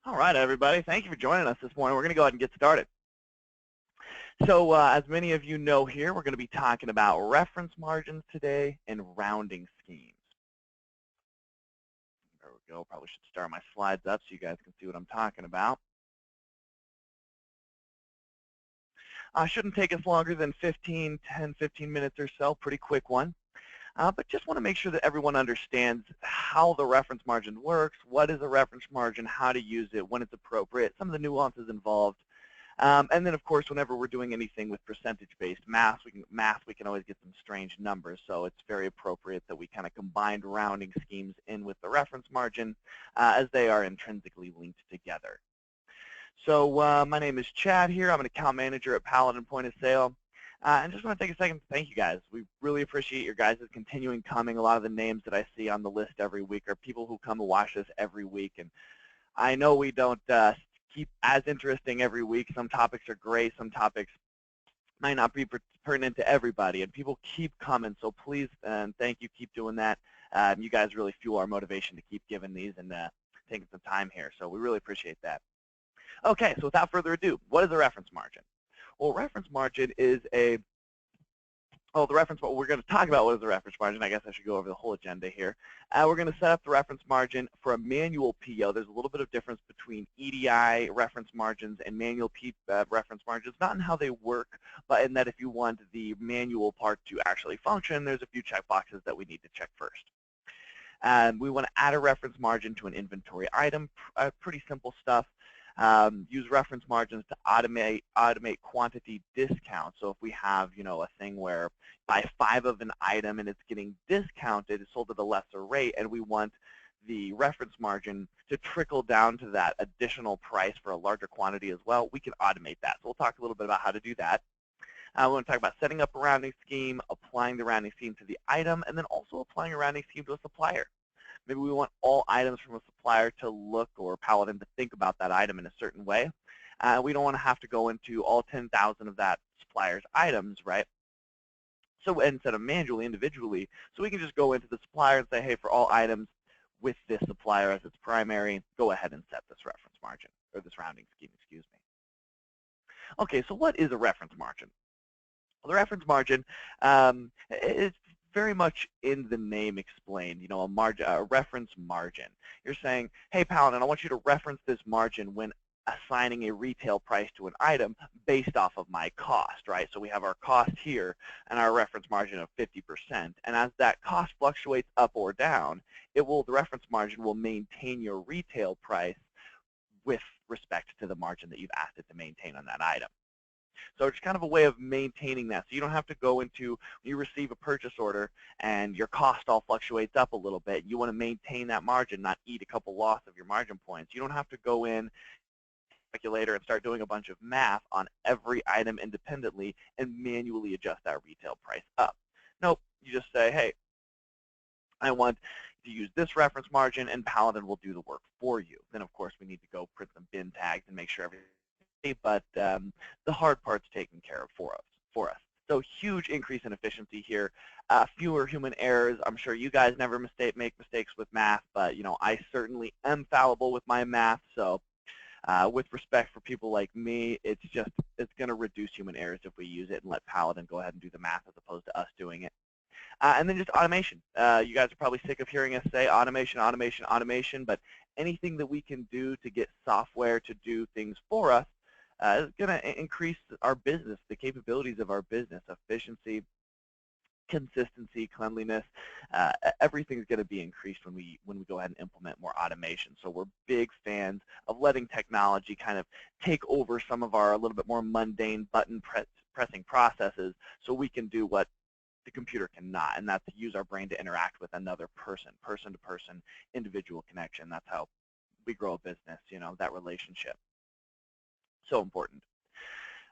All right, everybody. Thank you for joining us this morning. We're going to go ahead and get started. So as many of you know here, we're going to be talking about reference margins today and rounding schemes. There we go. Probably should start my slides up so you guys can see what I'm talking about. Shouldn't take us longer than 10, 15 minutes or so. Pretty quick one. But just want to make sure that everyone understands how the reference margin works, what is a reference margin, how to use it, when it's appropriate, some of the nuances involved. And then, of course, whenever we're doing anything with percentage-based math, we can always get some strange numbers. So it's very appropriate that we kind of combine rounding schemes in with the reference margin as they are intrinsically linked together. So my name is Chad here. I'm an account manager at Paladin Point of Sale. And just want to take a second to thank you guys. We really appreciate your guys' continuing coming. A lot of the names that I see on the list every week are people who come and watch us every week. And I know we don't keep as interesting every week. Some topics are great. Some topics might not be pertinent to everybody. And people keep coming. So please and thank you. Keep doing that. You guys really fuel our motivation to keep giving these and taking some time here. So we really appreciate that. Okay, so without further ado, what is a reference margin? Well, reference margin is we're going to talk about what is a reference margin. I guess I should go over the whole agenda here. We're going to set up the reference margin for a manual PO. There's a little bit of difference between EDI reference margins and manual reference margins, not in how they work, but in that if you want the manual part to actually function, there's a few checkboxes that we need to check first. We want to add a reference margin to an inventory item, pretty simple stuff. Use reference margins to automate quantity discounts. So if we have, a thing where buy 5 of an item and it's getting discounted, it's sold at a lesser rate, and we want the reference margin to trickle down to that additional price for a larger quantity as well, we can automate that. So we'll talk a little bit about how to do that. We want to talk about setting up a rounding scheme, applying the rounding scheme to the item, and then also applying a rounding scheme to a supplier. Maybe we want all items from a supplier to look, or Paladin to think about that item in a certain way. We don't want to have to go into all 10,000 of that supplier's items, right? So instead of manually, individually, so we can just go into the supplier and say, hey, for all items with this supplier as its primary, go ahead and set this reference margin, or this rounding scheme, excuse me. Okay, so what is a reference margin? Well, the reference margin is very much in the name explained, a reference margin. You're saying, hey, Paladin, I want you to reference this margin when assigning a retail price to an item based off of my cost, right? So we have our cost here and our reference margin of 50%. And as that cost fluctuates up or down, the reference margin will maintain your retail price with respect to the margin that you've asked it to maintain on that item. So it's kind of a way of maintaining that. So you don't have to go into, when you receive a purchase order and your cost all fluctuates up a little bit, you want to maintain that margin, not eat a couple loss of your margin points. You don't have to go in, calculator, and start doing a bunch of math on every item independently and manually adjust that retail price up. Nope, you just say, hey, I want to use this reference margin, and Paladin will do the work for you. Then, of course, we need to go print some bin tags and make sure everything. But the hard part's taken care of for us. So huge increase in efficiency here, fewer human errors. I'm sure you guys never make mistakes with math, but I certainly am fallible with my math. So with respect for people like me, it's going to reduce human errors if we use it and let Paladin go ahead and do the math as opposed to us doing it. And then just automation. You guys are probably sick of hearing us say automation, automation, automation, but anything that we can do to get software to do things for us is going to increase our business, the capabilities of our business, efficiency, consistency, cleanliness. Everything's going to be increased when we go ahead and implement more automation. So we're big fans of letting technology kind of take over some of our a little bit more mundane button pressing processes so we can do what the computer cannot, and that's use our brain to interact with another person, person-to-person, individual connection. That's how we grow a business, that relationship. So important.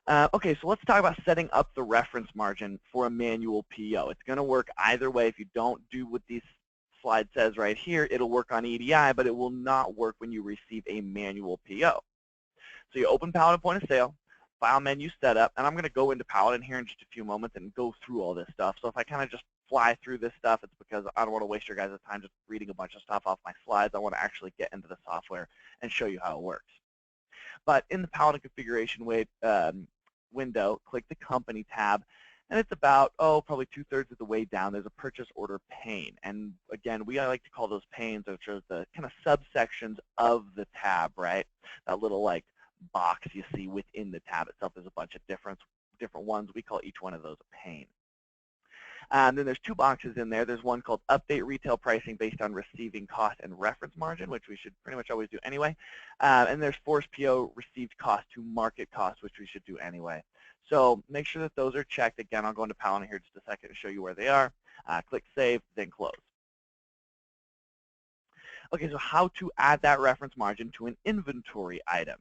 Okay, so let's talk about setting up the reference margin for a manual PO. It's going to work either way. If you don't do what this slide says right here, it'll work on EDI, but it will not work when you receive a manual PO. So you open Paladin Point of Sale, file menu setup, and I'm going to go into Paladin here in just a few moments and go through all this stuff. So if I kind of just fly through this stuff, it's because I don't want to waste your guys' time just reading a bunch of stuff off my slides. I want to actually get into the software and show you how it works. But in the Paladin configuration window, click the Company tab, and it's about, probably 2/3 of the way down. There's a purchase order pane. And again, we like to call those panes, which are the kind of subsections of the tab, right? That little like box you see within the tab itself. There's a bunch of different ones. We call each one of those a pane. And then there's two boxes in there. There's one called Update Retail Pricing based on Receiving Cost and Reference Margin, which we should pretty much always do anyway. And there's Force PO Received Cost to Market Cost, which we should do anyway. So make sure that those are checked. Again, I'll go into Paladin here just a second to show you where they are. Click Save, then Close. Okay, so how to add that reference margin to an inventory item.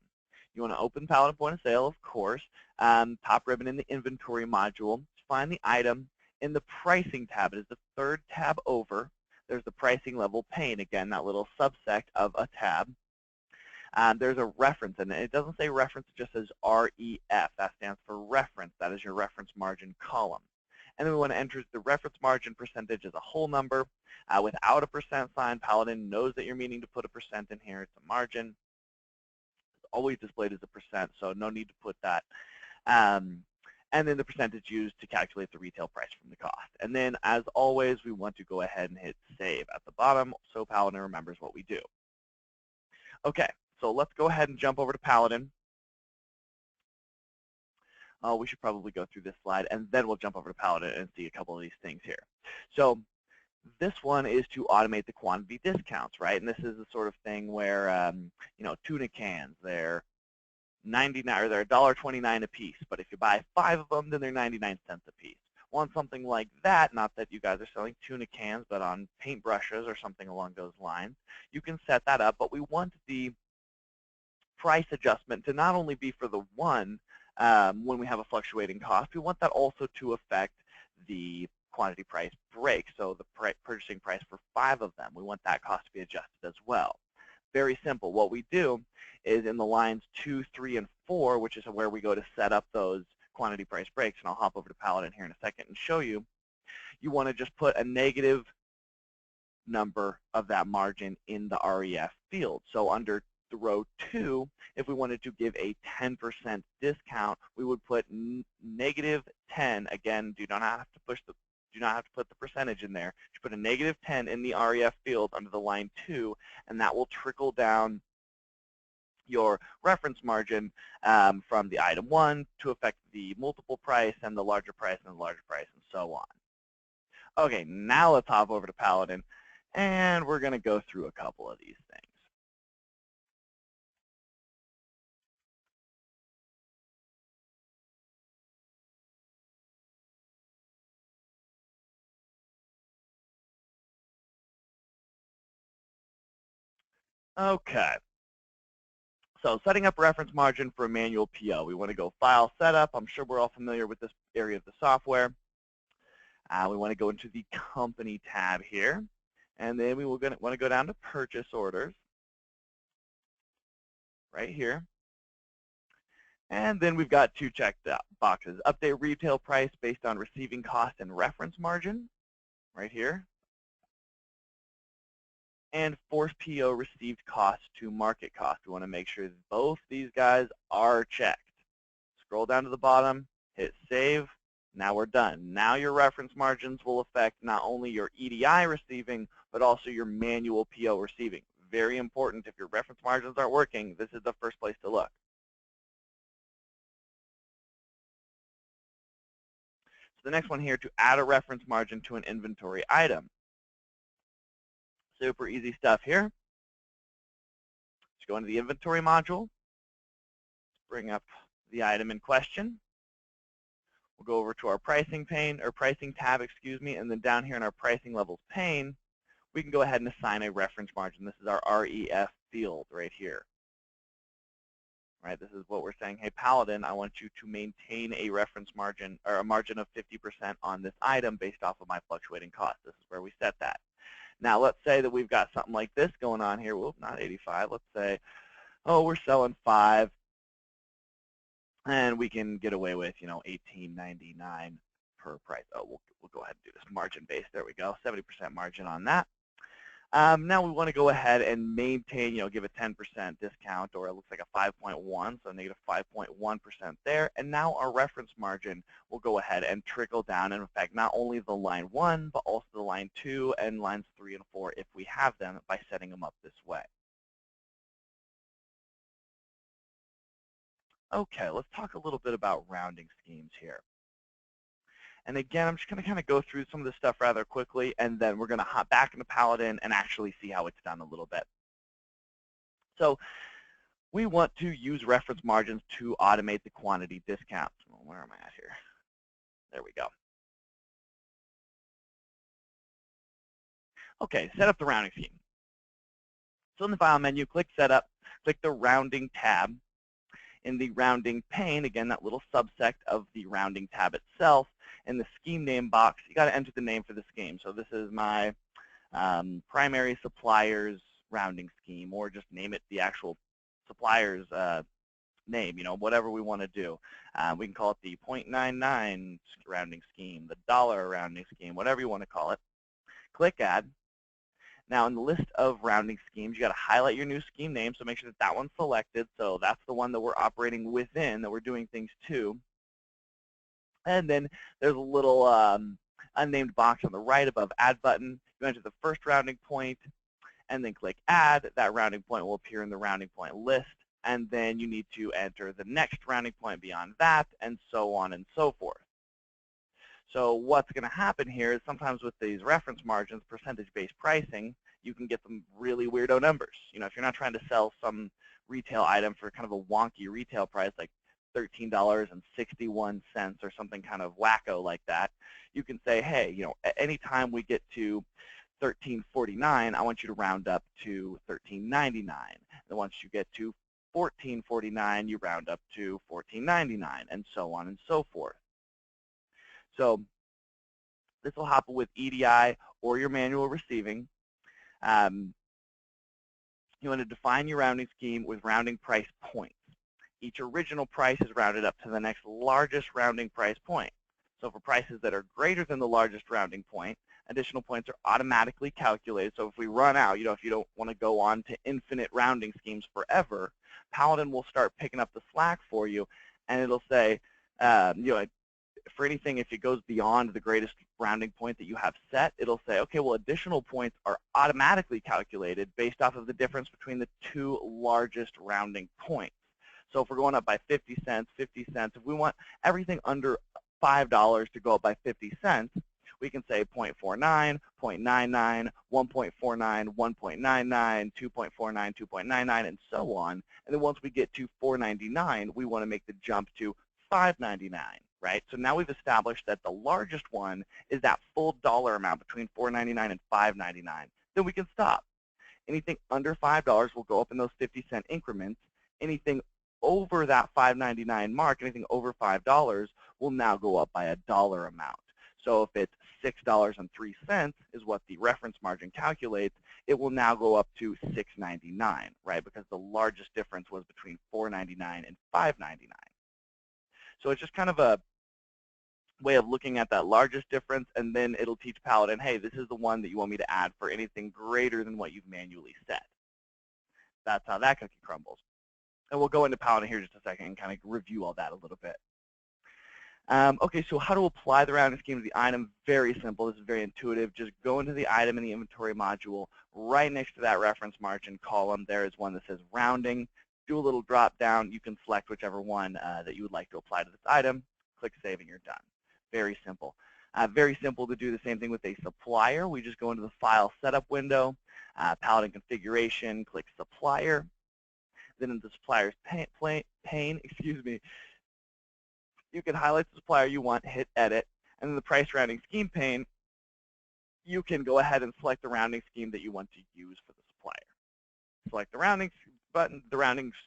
You want to open Paladin Point of Sale, of course. Top ribbon in the Inventory module. Find the item. In the Pricing tab, it is the third tab over. There's the Pricing Level pane, again, that little subsect of a tab. There's a reference, and it doesn't say reference, it just says REF. That stands for reference. That is your reference margin column. And then we want to enter the reference margin percentage as a whole number. Without a percent sign, Paladin knows that you're meaning to put a percent in here. It's a margin. It's always displayed as a percent, so no need to put that. And then the percentage used to calculate the retail price from the cost. And then, as always, we want to go ahead and hit Save at the bottom so Paladin remembers what we do. Okay, so let's go ahead and jump over to Paladin. We should probably go through this slide, and then we'll jump over to Paladin and see a couple of these things here. So this one is to automate the quantity discounts, right? And this is the sort of thing where, tuna cans, they're 99 or they're $1.29 a piece, but if you buy 5 of them, then they're 99 cents a piece. Want something like that, not that you guys are selling tuna cans, but on paintbrushes or something along those lines, you can set that up, but we want the price adjustment to not only be for the one when we have a fluctuating cost, we want that also to affect the quantity price break, so the purchasing price for 5 of them. We want that cost to be adjusted as well. Very simple. What we do is in the lines 2, 3, and 4, which is where we go to set up those quantity price breaks, and I'll hop over to Paladin here in a second and show you, you want to just put a negative number of that margin in the REF field. So under the row 2, if we wanted to give a 10% discount, we would put -10. Again, do not have to put the percentage in there. You put a -10 in the REF field under the line 2, and that will trickle down your reference margin from the item 1 to affect the multiple price and the larger price and the larger price and so on. Okay, now let's hop over to Paladin, and we're going to go through a couple of these things. Okay. So setting up reference margin for a manual PO. We want to go File, Setup. I'm sure we're all familiar with this area of the software. We want to go into the Company tab here. And then we want to go down to Purchase Orders right here. And then we've got 2 checked boxes. Update Retail Price based on Receiving Cost and Reference Margin right here. And Force PO Received Cost to Market Cost. We want to make sure that both these guys are checked. Scroll down to the bottom, hit Save. Now we're done. Now your reference margins will affect not only your EDI receiving, but also your manual PO receiving. Very important. If your reference margins aren't working, this is the first place to look. So the next one here, to add a reference margin to an inventory item. Super easy stuff here. Just go into the Inventory module. Bring up the item in question. We'll go over to our Pricing pane, or Pricing tab, excuse me, and then down here in our Pricing Levels pane, we can go ahead and assign a reference margin. This is our REF field right here. Right, this is what we're saying. Hey, Paladin, I want you to maintain a reference margin, or a margin of 50% on this item based off of my fluctuating cost. This is where we set that. Now, let's say that we've got something like this going on here. Whoop, not 85. Let's say, we're selling 5, and we can get away with, $18.99 per price. Oh, we'll go ahead and do this margin base. There we go, 70% margin on that. Now we want to go ahead and maintain, give a 10% discount, or it looks like a 5.1, so negative 5.1% there. And now our reference margin will go ahead and trickle down and affect not only the line 1, but also the line 2 and lines 3 and 4 if we have them by setting them up this way. Okay, let's talk a little bit about rounding schemes here. And again, I'm just going to kind of go through some of this stuff rather quickly, and then we're going to hop back into Paladin and actually see how it's done a little bit. So we want to use reference margins to automate the quantity discount. Where am I at here? There we go. Okay, set up the rounding scheme. So in the File menu, click Setup, click the Rounding tab. In the Rounding pane, again, that little subsect of the Rounding tab itself, in the Scheme Name box, you got to enter the name for the scheme. So this is my primary supplier's rounding scheme, or just name it the actual supplier's name, whatever we want to do. We can call it the 0.99 rounding scheme, the dollar rounding scheme, whatever you want to call it. Click Add. Now, in the list of rounding schemes, you got to highlight your new scheme name, so make sure that that one's selected. So that's the one that we're operating within, that we're doing things to. And then there's a little unnamed box on the right above Add button. You enter the first rounding point, and then click Add. That rounding point will appear in the rounding point list. And then you need to enter the next rounding point beyond that, and so on and so forth. So what's going to happen here is sometimes with these reference margins, percentage-based pricing, you can get some really weirdo numbers. If you're not trying to sell some retail item for kind of a wonky retail price like $13.61 or something kind of wacko like that, you can say, hey, anytime we get to $13.49, I want you to round up to $13.99. And once you get to $14.49, you round up to $14.99, and so on and so forth. So this will happen with EDI or your manual receiving. You want to define your rounding scheme with rounding price points. Each original price is rounded up to the next largest rounding price point. So for prices that are greater than the largest rounding point, additional points are automatically calculated. So if we run out, if you don't want to go on to infinite rounding schemes forever, Paladin will start picking up the slack for you, and it'll say, for anything, if it goes beyond the greatest rounding point that you have set, it'll say, okay, well, additional points are automatically calculated based off of the difference between the two largest rounding points. So if we're going up by 50 cents, if we want everything under $5 to go up by 50 cents, we can say 0.49, 0.99, 1.49, 1.99, 2.49, 2.99, and so on. And then once we get to $4.99, we want to make the jump to $5.99. Right? So now we've established that the largest one is that full dollar amount between $4.99 and $5.99. Then we can stop. Anything under $5 will go up in those 50-cent increments. Anything over that $5.99 mark, anything over $5 will now go up by a dollar amount. So if it's $6.03 is what the reference margin calculates, it will now go up to $6.99, right? Because the largest difference was between $4.99 and $5.99. So it's just kind of a way of looking at that largest difference, and then it'll teach Paladin, hey, this is the one that you want me to add for anything greater than what you've manually set. That's how that cookie crumbles. And we'll go into Paladin here just a second and kind of review all that a little bit. Okay, so how to apply the rounding scheme to the item? Very simple. This is very intuitive. Just go into the item in the inventory module. Right next to that reference margin column, there is one that says rounding. Do a little drop down. You can select whichever one that you would like to apply to this item. Click Save, and you're done. Very simple. Very simple to do the same thing with a supplier. We just go into the File Setup window, Paladin Configuration, click Supplier. Then in the Supplier's pane, you can highlight the supplier you want, hit Edit, and in the Price Rounding Scheme pane, you can go ahead and select the rounding scheme that you want to use for the supplier. Select the rounding button,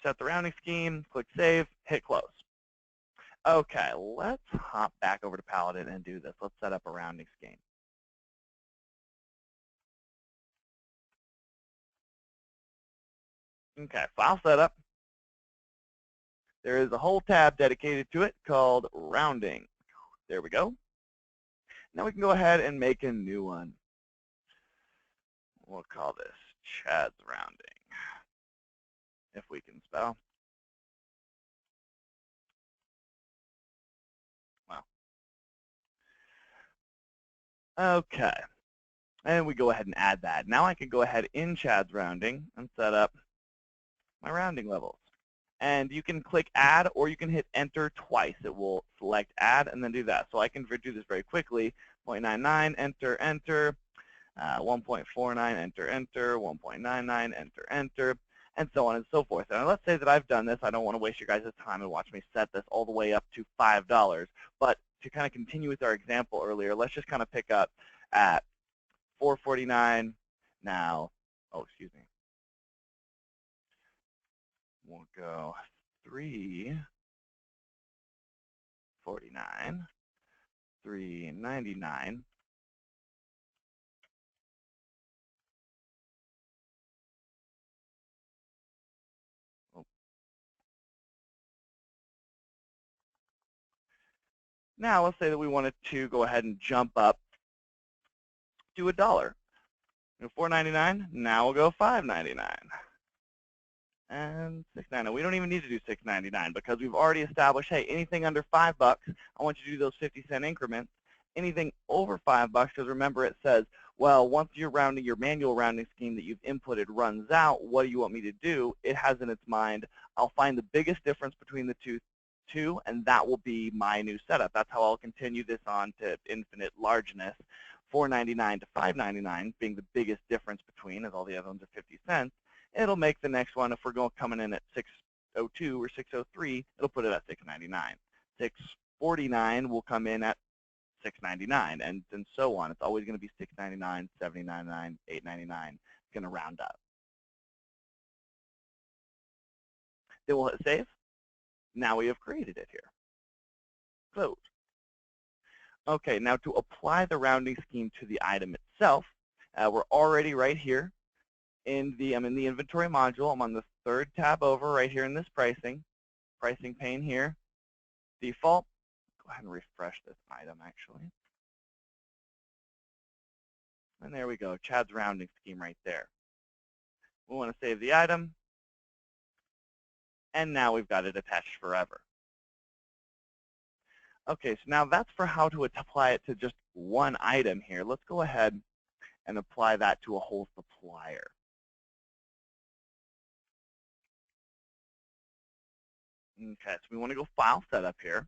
set the rounding scheme, click Save, hit Close. Okay, let's hop back over to Paladin and do this. Let's set up a rounding scheme. Okay, File Setup. There is a whole tab dedicated to it called Rounding. There we go. Now we can go ahead and make a new one. We'll call this Chad's Rounding, if we can spell. Well, okay. And we go ahead and add that. Now I can go ahead in Chad's Rounding and set up my rounding levels. And you can click Add, or you can hit Enter twice. It will select Add and then do that. So I can do this very quickly. 0.99, Enter, Enter. 1.49, Enter, Enter. 1.99, Enter, Enter. And so on and so forth. And let's say that I've done this. I don't want to waste your guys' time and watch me set this all the way up to $5. But to kind of continue with our example earlier, let's just kind of pick up at $4.49 now. Oh, excuse me. We'll go $3.49, $3.99. Oh. Now let's say that we wanted to go ahead and jump up to $1. $4.99. Now we'll go $5.99. And $6.99. We don't even need to do $6.99 because we've already established, hey, anything under $5, I want you to do those 50-cent increments. Anything over $5, because remember it says, well, once your manual rounding scheme that you've inputted runs out, what do you want me to do? It has in its mind, I'll find the biggest difference between the two, and that will be my new setup. That's how I'll continue this on to infinite largeness. $4.99 to $5.99 being the biggest difference between, as all the other ones are 50 cents. It'll make the next one, if we're coming in at 602 or 603, it'll put it at $6.99. 649 will come in at $6.99, and so on. It's always going to be $6.99, $7.99, $8.99. It's going to round up. Then we'll hit save. Now we have created it here. Close. Okay, now to apply the rounding scheme to the item itself, we're already right here. I'm in the inventory module. I'm on the third tab over right here in this pricing pane here. Default. Go ahead and refresh this item actually. And there we go, Chad's rounding scheme right there. We want to save the item. And now we've got it attached forever. Okay, so now that's for how to apply it to just one item here. Let's go ahead and apply that to a whole supplier. Okay, so we want to go File Setup here.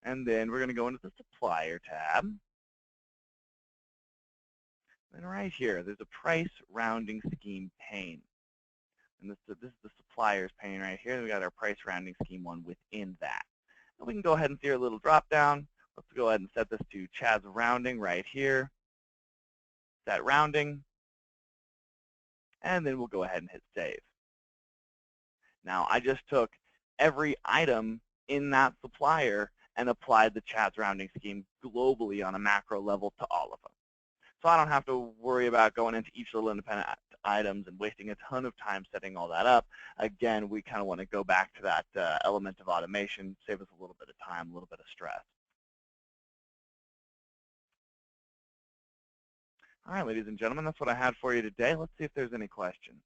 And then we're going to go into the Supplier tab. And right here, there's a Price Rounding Scheme pane. And this is the Suppliers pane right here. We got our Price Rounding Scheme one within that. And we can go ahead and see our little drop down. Let's go ahead and set this to Chad's Rounding right here. Set Rounding. And then we'll go ahead and hit Save. Now, I just took every item in that supplier and applied the Chad's rounding scheme globally on a macro level to all of them. So I don't have to worry about going into each little independent items and wasting a ton of time setting all that up. Again, we kind of want to go back to that element of automation, save us a little bit of time, a little bit of stress. All right, ladies and gentlemen, that's what I had for you today. Let's see if there's any questions.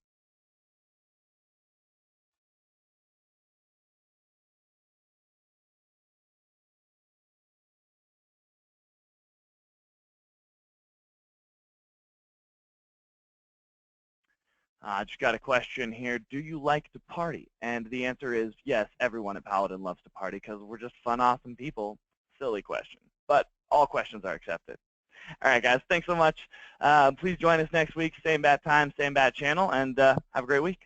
I just got a question here. Do you like to party? And the answer is yes, everyone at Paladin loves to party because we're just fun, awesome people. Silly question. But all questions are accepted. All right, guys, thanks so much. Please join us next week. Same bad time, same bad channel, and have a great week.